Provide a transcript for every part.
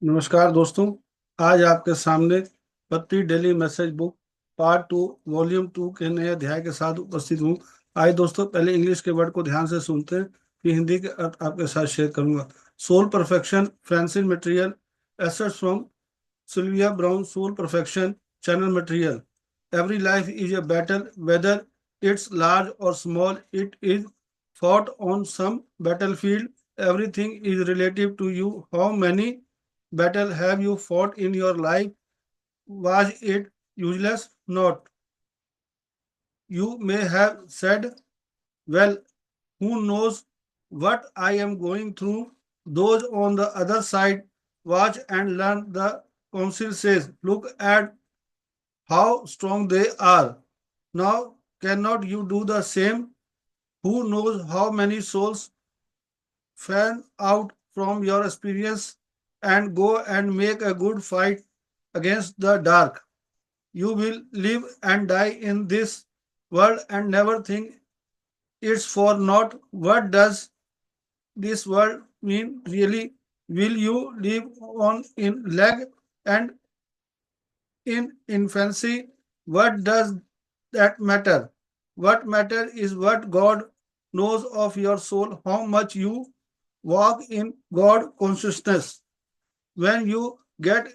नमस्कार दोस्तों। आज आपके सामने पत्ती daily message book part 2 volume 2 के नए अध्याय के साथ उपस्थित हूँ। आइए दोस्तों, पहले इंग्लिश के वर्ड को ध्यान से सुनते हैं, फिर हिंदी के अर्थ आपके साथ शेयर करूंगा। Soul perfection, Francis material, assets from Sylvia Brown. Soul perfection, channel material. Every life is a battle, whether it's large or small. It is fought on some battlefield. Everything is relative to you. How many battle have you fought in your life? Was it useless? Not. You may have said, well, who knows what I am going through? Those on the other side watch and learn. The council says, look at how strong they are. Now, cannot you do the same? Who knows how many souls fan out from your experience and go and make a good fight against the dark? You will live and die in this world and never think it's for naught. What does this world mean really? Will you live on in leg and in infancy? What does that matter? What matters is what God knows of your soul, how much you walk in God consciousness. When you get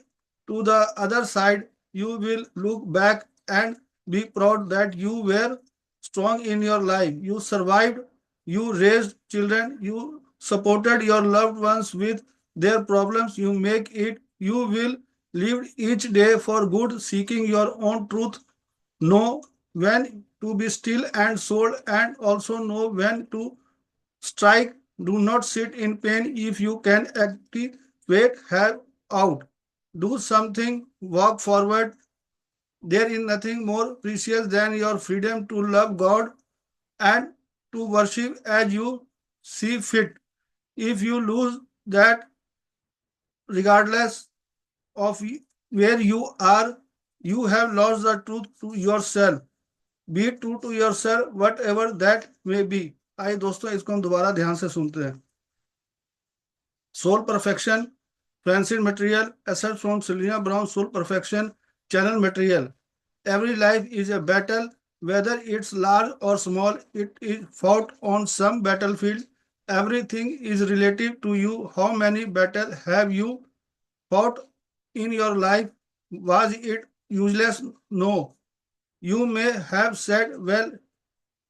to the other side, you will look back and be proud that you were strong in your life. You survived, you raised children, you supported your loved ones with their problems. You make it, you will live each day for good, seeking your own truth. Know when to be still and sold, and also know when to strike. Do not sit in pain if you can activate, have out. Do something, walk forward. There is nothing more precious than your freedom to love God and to worship as you see fit. If you lose that, regardless of where you are, you have lost the truth to yourself. Be true to yourself, whatever that may be. आइए दोस्तों, इसको हम दोबारा ध्यान से सुनते हैं। Soul Perfection, Francis Material, Assets from Selena Brown, Soul Perfection, Channel Material. Every life is a battle, whether it's large or small, it is fought on some battlefield. Everything is relative to you. How many battles have you fought in your life? Was it useless? No. You may have said, well,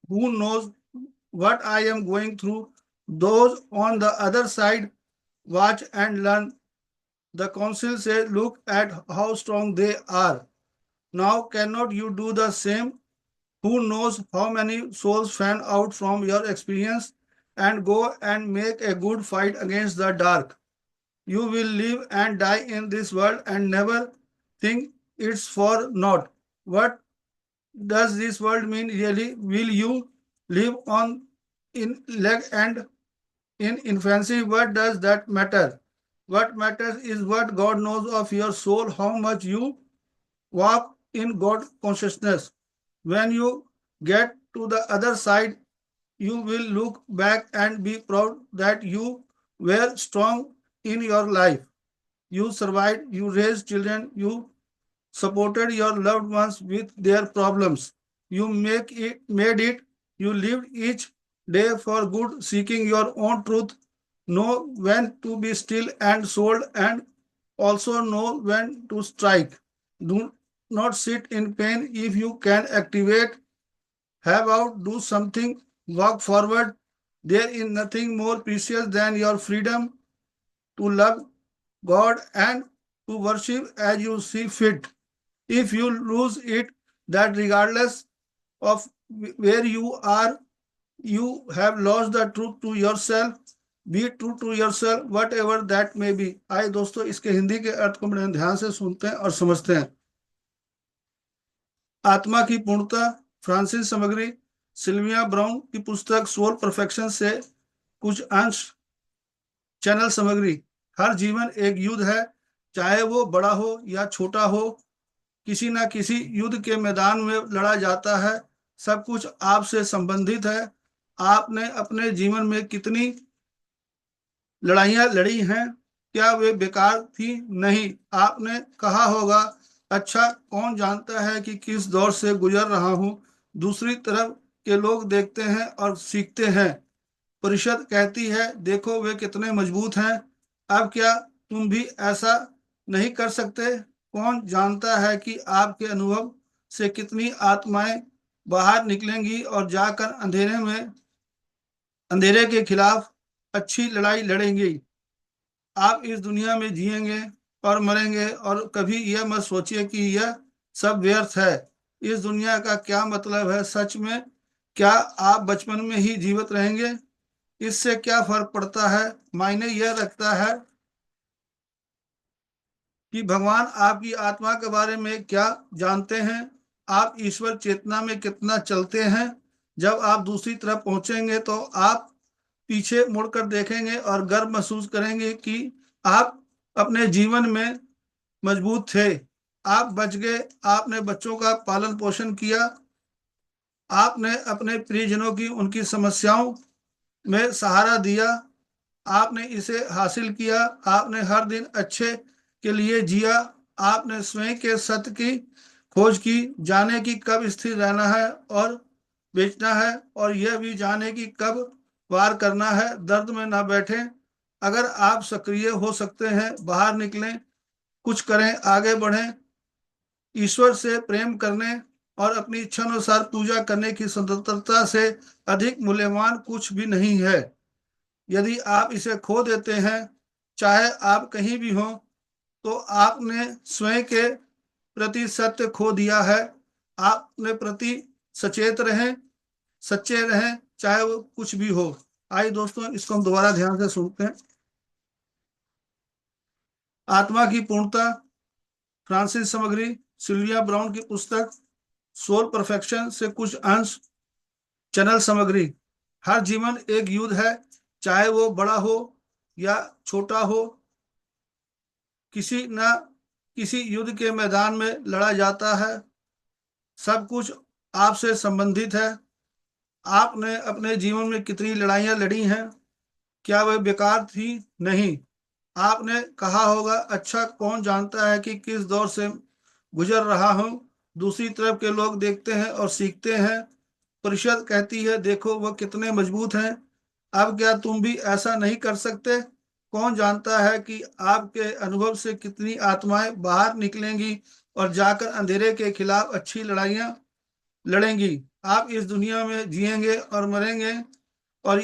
who knows what I am going through? Those on the other side watch and learn. The council says, look at how strong they are. Now, cannot you do the same? Who knows how many souls fan out from your experience and go and make a good fight against the dark? You will live and die in this world and never think it's for naught. What does this world mean really? Will you live on in leg and in infancy? What does that matter? What matters is what God knows of your soul, how much you walk in God consciousness. When you get to the other side, you will look back and be proud that you were strong in your life. You survived, you raised children, you supported your loved ones with their problems. You made it, you lived each day for good, seeking your own truth. Know when to be still and sold, and also know when to strike. Do not sit in pain if you can activate, have out, do something, walk forward. There is nothing more precious than your freedom to love God and to worship as you see fit. If you lose it, that regardless of where you are, you have lost the truth to yourself. Be true to yourself whatever that may be. आइए दोस्तों, इसके हिंदी के अर्थ को बड़े ध्यान से सुनते हैं और समझते हैं। आत्मा की पूर्णता, फ्रांसिस सामग्री, सिल्विया ब्राउन की पुस्तक सोल परफेक्शन से कुछ अंश। चैनल सामग्री, हर जीवन एक युद्ध है, चाहे वो बड़ा हो या छोटा हो, किसी ना किसी युद्ध के मैदान में लड़ा जाता है। सब कुछ आपसे संबंधित है। आपने अपने जीवन में कितनी लड़ाइयां लड़ी हैं, क्या वे बेकार थी? नहीं। आपने कहा होगा, अच्छा कौन जानता है कि किस दौर से गुजर रहा हूँ, दूसरी तरफ के लोग देखते हैं और सीखते हैं। परिषद कहती है, देखो वे कितने मजबूत हैं। अब क्या तुम भी ऐसा नहीं कर सकते? कौन जानता है कि आपके अनुभव से कितनी आत्माएं बाहर निकलेंगी और जाकर अंधेरे के खिलाफ अच्छी लड़ाई लड़ेंगी। आप इस दुनिया में जिएंगे और मरेंगे, और कभी यह मत सोचिए कि यह सब व्यर्थ है। इस दुनिया का क्या मतलब है सच में? क्या आप बचपन में ही जीवित रहेंगे? इससे क्या फर्क पड़ता है? मायने यह रखता है कि भगवान आपकी आत्मा के बारे में क्या जानते हैं। आप ईश्वर चेतना में कितना चलते हैं। जब आप दूसरी तरफ पहुंचेंगे तो आप पीछे मुड़कर देखेंगे और गर्व महसूस करेंगे कि आप अपने जीवन में मजबूत थे। आप बच गए। आपने बच्चों का पालन पोषण किया। आपने अपने प्रियजनों की उनकी समस्याओं में सहारा दिया। आपने इसे हासिल किया। आपने हर दिन अच्छे के लिए जिया। आपने स्वयं के सत्य की खोज की, जाने की कब स्थिर रहना है और बेचना है, और यह भी जाने की कब वार करना है। दर्द में ना बैठे। अगर आप सक्रिय हो सकते हैं, बाहर निकलें, कुछ करें, आगे बढ़ें। ईश्वर से प्रेम करने और अपनी इच्छा अनुसार पूजा करने की स्वतंत्रता से अधिक मूल्यवान कुछ भी नहीं है। यदि आप इसे खो देते हैं, चाहे आप कहीं भी हों, तो आपने स्वयं के प्रति सत्य खो दिया है। आपने प्रति सचेत रहें, सच्चे रहें, चाहे वो कुछ भी हो। आइए दोस्तों, इसको हम दोबारा ध्यान से सुनते हैं। आत्मा की पूर्णता, फ्रांसिस समग्री, सिल्विया ब्राउन की पुस्तक सोल परफेक्शन से कुछ अंश। चैनल समग्री। हर जीवन एक युद्ध है, चाहे वो बड़ा हो या छोटा हो। किसी न किसी युद्ध के मैदान में लड़ा जाता है। सब कुछ आपसे संबंधित है। आपने अपने जीवन में कितनी लड़ाइयां लड़ी हैं? क्या वे बेकार थी? नहीं। आपने कहा होगा, अच्छा कौन जानता है कि किस दौर से गुजर रहा हूं, दूसरी तरफ के लोग देखते हैं और सीखते हैं। परिषद कहती है, देखो वह कितने मजबूत हैं। अब क्या तुम भी ऐसा नहीं कर सकते? कौन जानता है कि आपके अनुभव से कितनी आत्माएं बाहर निकलेंगी और जाकर अंधेरे के खिलाफ अच्छी लड़ाइयां लड़ेंगी। आप इस दुनिया में जिएंगे और मरेंगे, और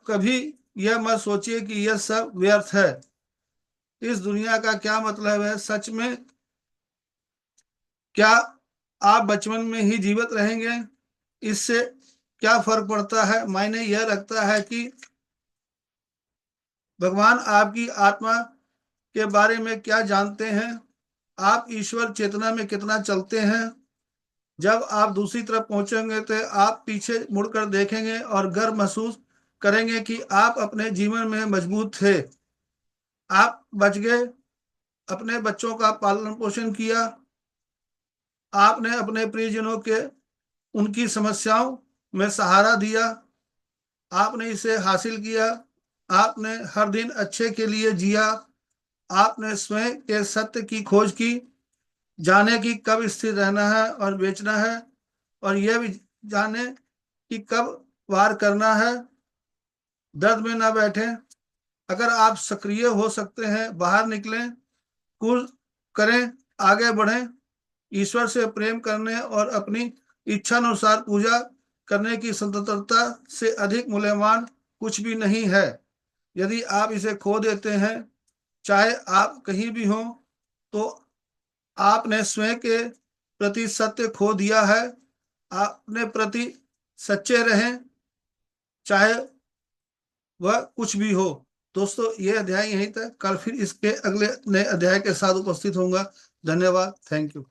कभी यह मत सोचिए कि यह सब व्यर्थ है। इस दुनिया का क्या मतलब है सच में? क्या आप बचपन में ही जीवित रहेंगे? इससे क्या फर्क पड़ता है? मायने यह रखता है कि भगवान आपकी आत्मा के बारे में क्या जानते हैं। आप ईश्वर चेतना में कितना चलते हैं। जब आप दूसरी तरफ पहुंचेंगे तो आप पीछे मुड़कर देखेंगे और गर्व महसूस करेंगे कि आप अपने जीवन में मजबूत थे। आप बच गए। अपने बच्चों का पालन पोषण किया। आपने अपने प्रियजनों के उनकी समस्याओं में सहारा दिया। आपने इसे हासिल किया। आपने हर दिन अच्छे के लिए जिया। आपने स्वयं के सत्य की खोज की, जाने की कब स्थिर रहना है और बेचना है, और यह भी जाने कि कब वार करना है। दर्द में ना बैठे। अगर आप सक्रिय हो सकते हैं, बाहर निकलें, कुछ करें, आगे बढ़ें। ईश्वर से प्रेम करने और अपनी इच्छा अनुसार पूजा करने की स्वतंत्रता से अधिक मूल्यवान कुछ भी नहीं है। यदि आप इसे खो देते हैं, चाहे आप कहीं भी हों, तो आपने स्वयं के प्रति सत्य खो दिया है। आपने प्रति सच्चे रहें, चाहे वह कुछ भी हो। दोस्तों, ये अध्याय यहीं तक। कल फिर इसके अगले नए अध्याय के साथ उपस्थित होऊंगा। धन्यवाद। Thank you.